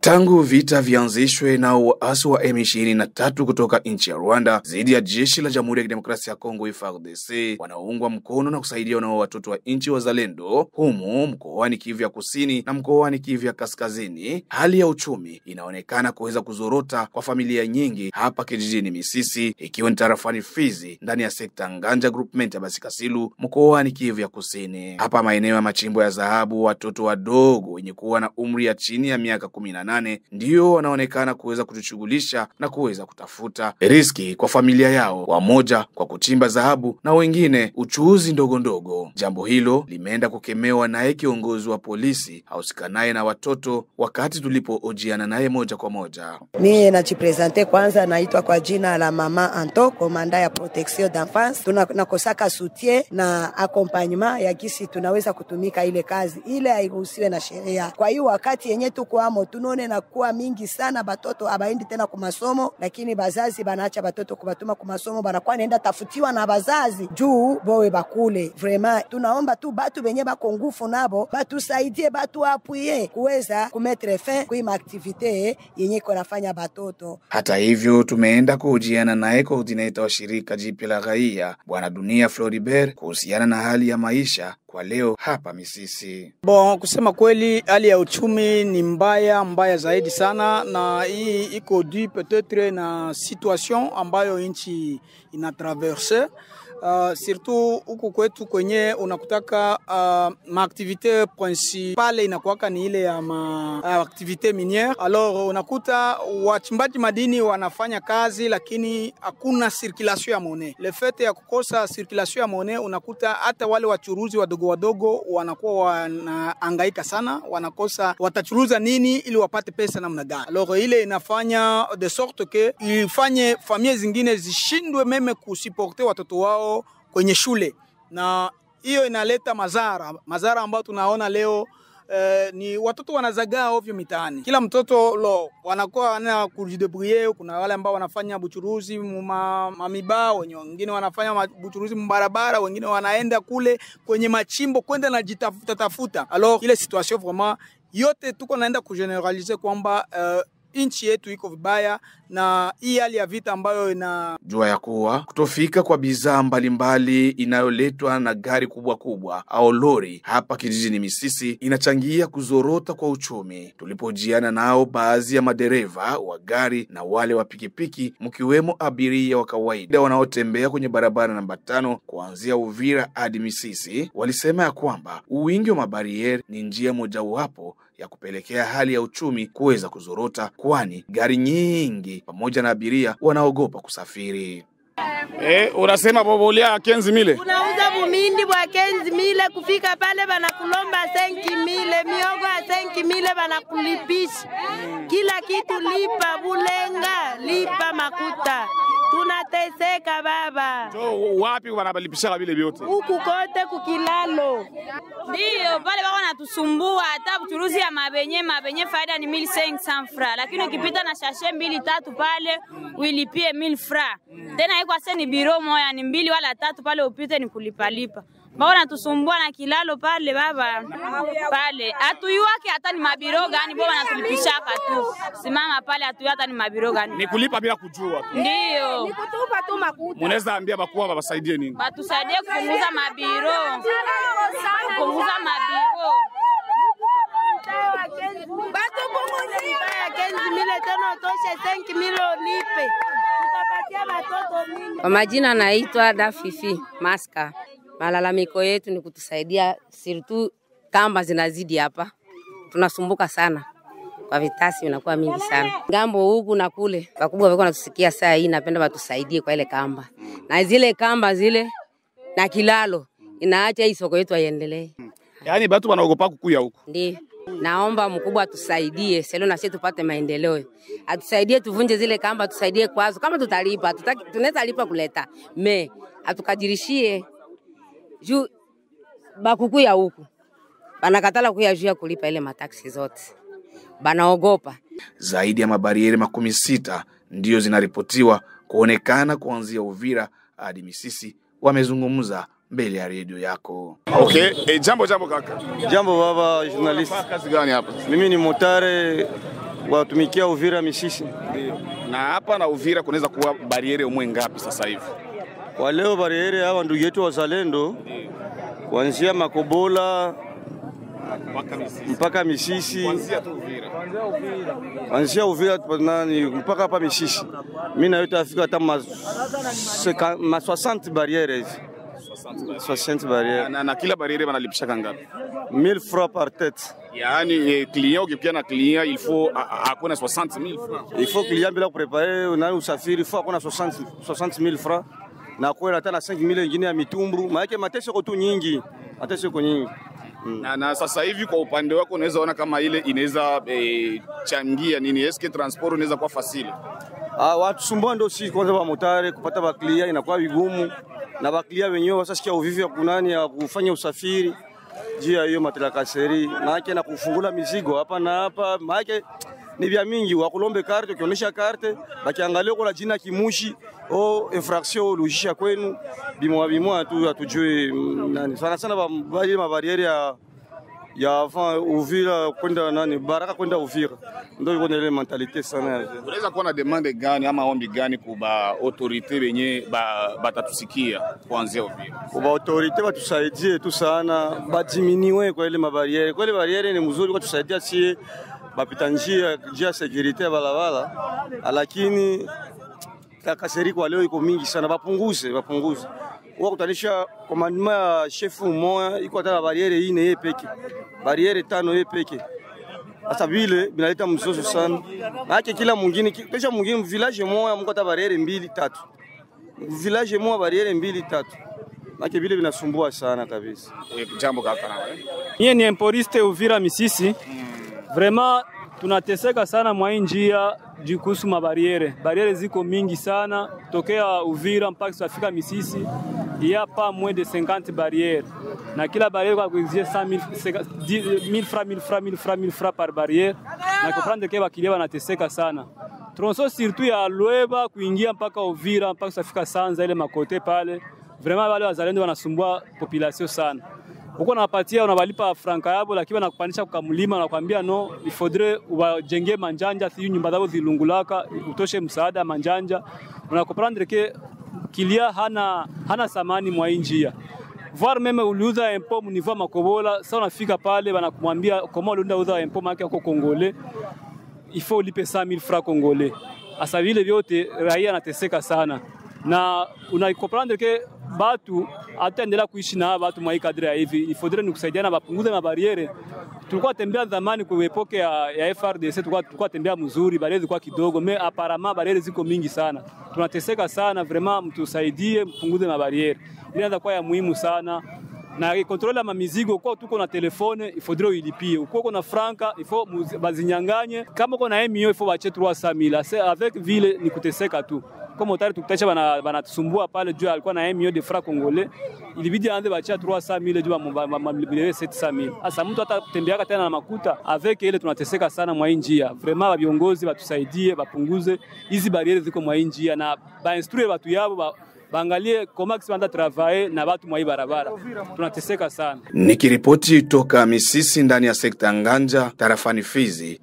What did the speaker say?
Tangu vita vianzishwe na waasi wa M23 kutoka nchi ya Rwanda dhidi ya jeshi la Jamhuri ya Kidemokrasia ya Kongo FARDC wanaoungwa mkono na kusaidia na watoto wa nchi wazalendo humu mkoani Kivu ya Kusini na mkoani Kivu ya Kaskazini, hali ya uchumi inaonekana kuweza kuzorota kwa familia nyingi hapa kijijini Misisi, ikiwa ni tarafani Fizi ndani ya sekta Nganja groupment ya Basikasilu mkoani Kivu ya Kusini. Hapa maeneo ya machimbo ya dhahabu, watoto wadogo wenye kuwa na umri ya chini ya miaka 18 ndio wanaonekana kuweza kujishughulisha na kuweza kutafuta riziki kwa familia yao, wamoja kwa kuchimba dhahabu na wengine uchuuzi ndogo ndogo. Jambo hilo limeenda kukemewa naye kiongozi wa polisi ausikanaye na watoto wakati tulipohojiana naye moja kwa moja. Mimi najipresente kwanza, naitwa kwa jina la Mama Anto, komanda ya protection d'enfance. Tunakosaka soutien na accompagnement ya kisi tunaweza kutumika ile kazi. Ile hairuhusiwe na sheria. Kwa hiyo wakati yenye tuko amo tunone na kuwa mingi sana batoto abaendi tena kwa masomo, lakini bazazi banaacha batoto kubatuma kwa masomo, banakuwa naenda tafutiwa na bazazi juu bowe bakule. Vraiment tunaomba tu batu benye bako ngufu nabo batusaidie, batu apuye kuweza kumetre fin kwa activite yenye konafanya batoto. Hata hivyo tumeenda kuhojiana naye coordinator wa shirika jipya la raia Bwana Dunia Floribert kuhusiana na hali ya maisha kwa leo hapa Misisi. Kusema kweli hali ya uchumi ni mbaya zaidi sana, na hii iko dû peut-être na situation ambayo nchi inatraverse. Surtout huku kwetu kwenye unakutaka maaktivite principale inakuwaka ni ile ya activite minière. Alors unakuta wachimbaji madini wanafanya kazi lakini hakuna circulation ya monnaie. Le fait ya kukosa circulation ya monnaie, unakuta hata wale wachuruzi wadogo wanakuwa wanahangaika sana, wanakosa watachuruza nini ili wapate pesa namna gani. Alors ile inafanya de sorte que ifanye familia zingine zishindwe meme kusuporter watoto wao kwenye shule, na hiyo inaleta madhara ambayo tunaona leo. Ni watoto wanazagaa ovyo mitaani. Kila mtoto wanakuwa wana kujidebrouiller. Kuna wale ambao wanafanya buchuruzi mamiba, wengine wanafanya buchuruzi mbarabara, wengine wanaenda kule kwenye machimbo kwenda na jitafuta. Alors ile situation vraiment yote tuko naenda kugeneraliser kwamba nchi yetu iko vibaya, na hii hali ya vita ambayo jua ya kuwa kutofika kwa bidhaa mbalimbali inayoletwa na gari kubwa au lori hapa kijijini Misisi inachangia kuzorota kwa uchumi. Tulipojiana nao baadhi ya madereva wa gari na wale wa pikipiki, mkiwemo abiria wa kawaida wanaotembea kwenye barabara namba 5 kuanzia Uvira hadi Misisi, walisema ya kwamba uwingi wa mabarieri ni njia mojawapo ya kupelekea hali ya uchumi kuweza kuzorota, kwani gari nyingi pamoja na abiria wanaogopa kusafiri. Unasema bobolia 15,000. Unauza bumindi bwa 15,000, kufika pale banakulomba 5,000, miogo ya 5,000 banakulipisha. Kila kitu lipa, bulenga, lipa makuta. Tunateseka baba. So wapi wanabalipisha vile vyote? Huku kote kukilalo. Ndio pale bako natusumbua, hata buchuruzi ya mabenye faida ni 1500 francs, lakini ukipita na sachet 2-3 pale uilipie 1000 francs. Tena iko ase ni biro moja ni 2 wala 3 pale upite ni kulipalipa. Bako natusumbua na kilalo pale baba. Pale atuyuake hata ni mabiro gani baba natulipishaka tu. Simama pale atuyu hata ni mabiro gani. Ni kulipa bila kujua tu. Ndio. Nikutupa tu makuta. Munaweza ambia bakuwa babasaidie nini? Batusaidie kupunguza mabiro. Kupunguza mabiro. Batu punguzia 15,000 tena toshe 5,000 lipe. Tutapatia watoto nini? Kwa majina naitwa Dafifi Maska. Malalamiko yetu ni kutusaidia, surtout kamba zinazidi hapa. Tunasumbuka sana. Kwa vitasi inakuwa mingi sana. Ngambo huku na kule. Wakubwa wako natusikia saa hii, napenda watusaidie kwa ile kamba. Na zile kamba zile na kilalo inaacha hii soko yetu iendelee. Yaani watu wanaogopa kukuya huku. Ndio. Naomba mkubwa atusaidie, selo na sisi tupate maendeleo. Atusaidie tuvunje zile kamba, tusaidie kwazo. Kama tutalipa, tunaweza lipa kuleta. Atukadirishie juu bakukuya huku. Banakatala kuya juu ya kulipa ile mataksi zote. Banaogopa. Zaidi ya mabarieri 60 ndio zinaripotiwa kuonekana kuanzia Uvira hadi Misisi. Wamezungumza mbele ya redio yako. Okay, jambo kaka. Jambo baba journalist. Kazi gani hapa? Mimi ni motare watumikia Uvira Misisi. Na hapa na Uvira kunaweza kuwa bariere umwe ngapi sasa hivi? Kwa leo bariere hawa ndugu yetu wazalendo kuanzia Makobola mpaka Misisi, kuanzia Uvira nani mpaka hapa Misisi. Mimi na yote afika hata ma 60 barrières. 60 barrières. Na kila bariere wanalipisha ngapi? 1000 francs par tête. Yaani client ukipia na client il faut akona 60000 francs. Il faut client bila préparer na usafiri il faut akona 60000 francs. Na kwa hata na 5000 nyingine ya mitumbu, maana mateso kwa tu nyingi. Mateso kwa nyingi. Na sasa hivi kwa upande wako unaweza ona kama ile inaweza changia nini? Eske transport unaweza kuwa fasile? Watu sumbua ndio sisi kwanza wa motare kupata baklia inakuwa vigumu na baklia wenyewe wasasikia uvivu ya kunani ya kufanya usafiri jia hiyo matelakaseri maana na kufungula mizigo hapa na hapa maana ni vya mingi wakulombe karte ukionyesha karte bakiangalia kwa jina kimushi au infraction lojisha kwenu bimwa tu atujue nani sana sana bali mabariere ya avant Uvira kwenda nani Baraka kwenda Uvira ndio iko ile mentalite sana. Unaweza kuwa na demande gani ama ombi gani kwa autorite wenye batatusikia kuanzia Uvira? Kwa autorite batusaidie tu sana badiminiwe kwa ile mabariere. Kwa ile bariere ni mzuri kwa tusaidia sie bapita njia security ya balabala lakini kaseri kwa leo iko mingi sana bapunguze. Kwa kutanisha komandima ya chefu mmoja iko hata bariere 4 yeye peke. Bariere 5 yeye peke. Hata vile binaleta mzozo sana. Maana kila mwingine kesha mwingine village moja mko hata bariere 2 3. Village moja bariere 2 3. Maana vile binasumbua sana kabisa. Jambo kaka na wewe. Mimi ni imporiste Uvira Misisi. Vraiment tunateseka sana mwa njia jikuhusu mabariere. Bariere ziko mingi sana tokea Uvira mpaka safika Misisi. Il y a pas moins de 50 barrières. Na kila barrière kwa kuexige 1000 francs par barrière. Na comprendre que bakilia wanateseka sana. Tronso surtout ya Lweba kuingia mpaka Uvira mpaka safika Sanza ile makote pale. Vraiment wale wazalendo wanasumbua population sana. Uko unapatia unawalipa franka yabo lakini wanakupandisha kwa mlima na kuambia no il faudrait wajenge manjanja si nyumba zao zilungulaka utoshe msaada manjanja. Unakomprendre que kilia hana samani mwa njia. Voir même uliuza impôt mu niveau Makobola, sasa unafika pale wanakumwambia comment uliunda uza impôt maki yako Congolais. Il faut lipe 100000 francs congolais. Asa vile vyote raia anateseka sana. Na unakomprendre que batu ataendelea kuishi na watu mwa kadri ya hivi. Il faudrait nikusaidiana bapunguze mabariere. Tulikuwa tembea zamani kwa epoke ya FRDC tulikuwa tembea mzuri, bariere zilikuwa kidogo, mais apparemment bariere ziko mingi sana. Tunateseka sana, vraiment mtusaidie mpunguze mabariere. Inaanza kuwa ya muhimu sana. Na kontrole ya mizigo kwa tuko na telefone, il faudrait uilipie. Uko na franka, il faut bazinyanganye. Kama uko na MIO il faut bache 300000. Avec ville ni kuteseka tu. Kama motari tukitacha banatusumbua pale juu alikuwa na MIO de francs congolais, ilibidi aanze bacha 300000 juu mamlibilewe 700000. Asa mtu hata tembeaka tena na makuta avec ile tunateseka sana mwa njia. Vraiment viongozi batusaidie bapunguze hizi bariere ziko mwa njia na ba instruire watu yabo baangalie koma kisanda travailler na watu mwa barabara. Tunateseka sana. Nikiripoti toka Misisi ndani ya sekta Nganja tarafani Fizi.